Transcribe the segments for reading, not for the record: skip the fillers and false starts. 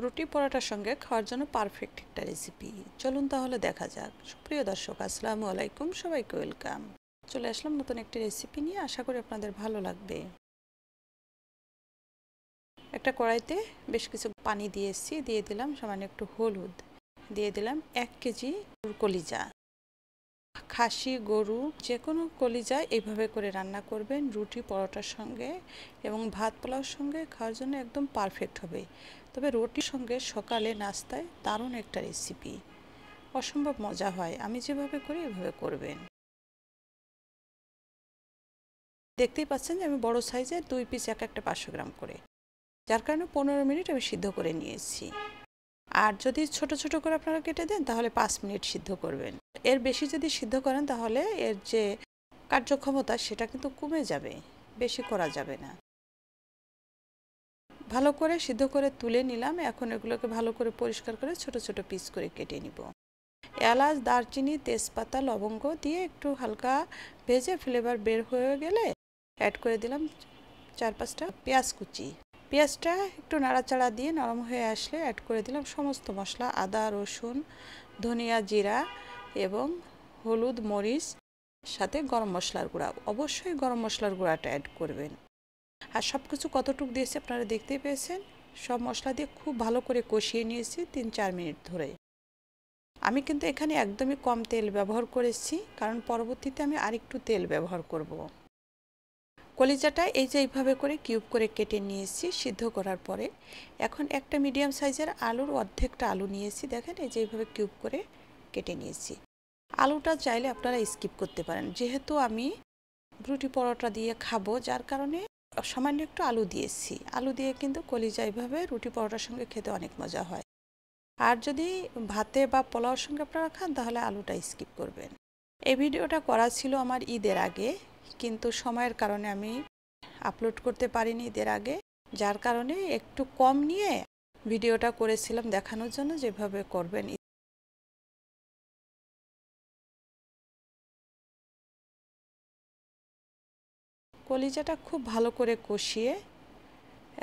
রুটি পরোটার সঙ্গে খাওয়ার জন্য পারফেক্ট একটা রেসিপি। চলুন তাহলে দেখা যাক। সুপ্রিয় দর্শক, আসসালামু আলাইকুম, সবাইকে ওয়েলকাম। চলে আসলাম নতুন একটি রেসিপি নিয়ে, আশা করি আপনাদের ভালো লাগবে। একটা কড়াইতে বেশ কিছু পানি দিয়েছি, দিয়ে দিলাম সামান্য একটু হলুদ, দিয়ে দিলাম 1 কেজি কলিজা। খাসি, গরু, যে কোনো কলিজা এইভাবে করে রান্না করবেন রুটি পরোটার সঙ্গে এবং ভাত পোলাওর সঙ্গে খাওয়ার জন্য একদম পারফেক্ট হবে। তবে রুটির সঙ্গে সকালে নাস্তায় দারুণ একটা রেসিপি, অসম্ভব মজা হয়। আমি যেভাবে করি এভাবে করবেন। দেখতেই পাচ্ছেন যে আমি বড় সাইজের 2 পিস এক একটা 500 গ্রাম করে, যার কারণে 15 মিনিট আমি সিদ্ধ করে নিয়েছি। আর যদি ছোট ছোট করে আপনারা কেটে দেন তাহলে 5 মিনিট সিদ্ধ করবেন। এর বেশি যদি সিদ্ধ করেন তাহলে এর যে কার্যক্ষমতা সেটা কিন্তু কমে যাবে, বেশি করা যাবে না। ভালো করে সিদ্ধ করে তুলে নিলাম। এখন এগুলোকে ভালো করে পরিষ্কার করে ছোট ছোট পিস করে কেটে নিব। এলাচ, দারচিনি, তেজপাতা, লবঙ্গ দিয়ে একটু হালকা ভেজে ফ্লেভার বের হয়ে গেলে অ্যাড করে দিলাম 4-5টা পেঁয়াজ কুচি। পেঁয়াজটা একটু নাড়াচাড়া দিয়ে নরম হয়ে আসলে অ্যাড করে দিলাম সমস্ত মশলা, আদা, রসুন, ধনিয়া, জিরা এবং হলুদ, মরিচ, সাথে গরম মশলার গুঁড়া। অবশ্যই গরম মশলার গুঁড়াটা অ্যাড করবেন। আর সব কিছু কতটুকু দিয়েছি আপনারা দেখতেই পেয়েছেন। সব মশলা দিয়ে খুব ভালো করে কষিয়ে নিয়েছি 3-4 মিনিট ধরে। আমি কিন্তু এখানে একদমই কম তেল ব্যবহার করেছি, কারণ পরবর্তীতে আমি আরেকটু তেল ব্যবহার করব। কলিজাটা এই যে এইভাবে করে কিউব করে কেটে নিয়েছি সিদ্ধ করার পরে। এখন একটা মিডিয়াম সাইজের আলুর অর্ধেকটা আলু নিয়েছি, দেখেন এই যে এইভাবে কিউব করে কেটে নিয়েছি। আলুটা চাইলে আপনারা স্কিপ করতে পারেন, যেহেতু আমি রুটি পরোটা দিয়ে খাবো যার কারণে সামান্য একটু আলু দিয়েছি। আলু দিয়ে কিন্তু কলিজা এইভাবে রুটি পরোটার সঙ্গে খেতে অনেক মজা হয়। আর যদি ভাতে বা পোলাওর সঙ্গে আপনারা খান তাহলে আলুটা স্কিপ করবেন। এই ভিডিওটা করা ছিল আমার ঈদের আগে, কিন্তু সময়ের কারণে আমি আপলোড করতে পারিনি ঈদের আগে, যার কারণে একটু কম নিয়ে ভিডিওটা করেছিলাম দেখানোর জন্য যেভাবে করবেন। কলিজাটা খুব ভালো করে কষিয়ে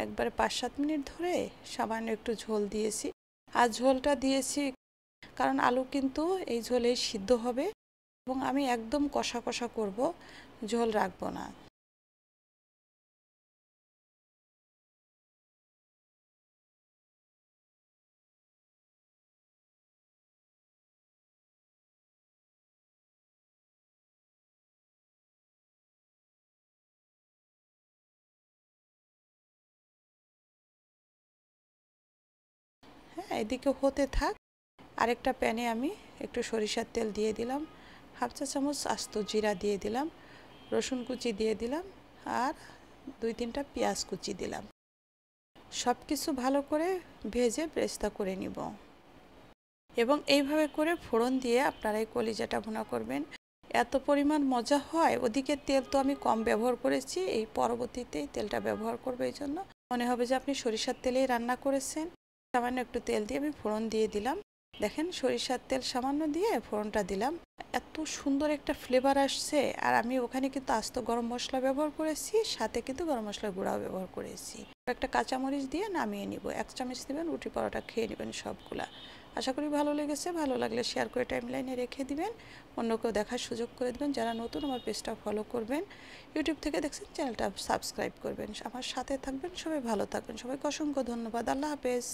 একবারে 5-7 মিনিট ধরে সামান্য একটু ঝোল দিয়েছি। আর ঝোলটা দিয়েছি কারণ আলু কিন্তু এই ঝোলেই সিদ্ধ হবে এবং আমি একদম কষা কষা করব, ঝোল রাখবো না। হ্যাঁ, এদিকে হতে থাক। আরেকটা প্যানে আমি একটু সরিষার তেল দিয়ে দিলাম, 1/2 চা চামচ আস্ত জিরা দিয়ে দিলাম, রসুন কুচি দিয়ে দিলাম আর 2-3টা পেঁয়াজ কুচি দিলাম। সব কিছু ভালো করে ভেজে বেরেস্তা করে নিব এবং এইভাবে করে ফোড়ন দিয়ে আপনারা এই কলিজাটা ভুনা করবেন। এত পরিমাণ মজা হয়। ওদিকে তেল তো আমি কম ব্যবহার করেছি, এই পরবর্তীতেই তেলটা ব্যবহার করবো, এই জন্য মনে হবে যে আপনি সরিষার তেলেই রান্না করেছেন। সামান্য একটু তেল দিয়ে আমি ফোড়ন দিয়ে দিলাম। দেখেন সরিষার তেল সামান্য দিয়ে ফোড়নটা দিলাম, এত সুন্দর একটা ফ্লেভার আসছে। আর আমি ওখানে কিন্তু আস্ত গরম মশলা ব্যবহার করেছি, সাথে কিন্তু গরম মশলার গুঁড়াও ব্যবহার করেছি। একটা কাঁচামরিচ দিয়ে নামিয়ে নিব। 1 চামচ দেবেন, রুটি পরোটা খেয়ে নেবেন সবগুলা। আশা করি ভালো লেগেছে। ভালো লাগলে শেয়ার করে টাইমলাইনে রেখে দিবেন, অন্যকেও দেখার সুযোগ করে দেবেন। যারা নতুন আমার পেজটা ফলো করবেন, ইউটিউব থেকে দেখছেন চ্যানেলটা সাবস্ক্রাইব করবেন, আমার সাথে থাকবেন। সবাই ভালো থাকবেন। সবাইকে অসংখ্য ধন্যবাদ। আল্লাহ হাফেজ।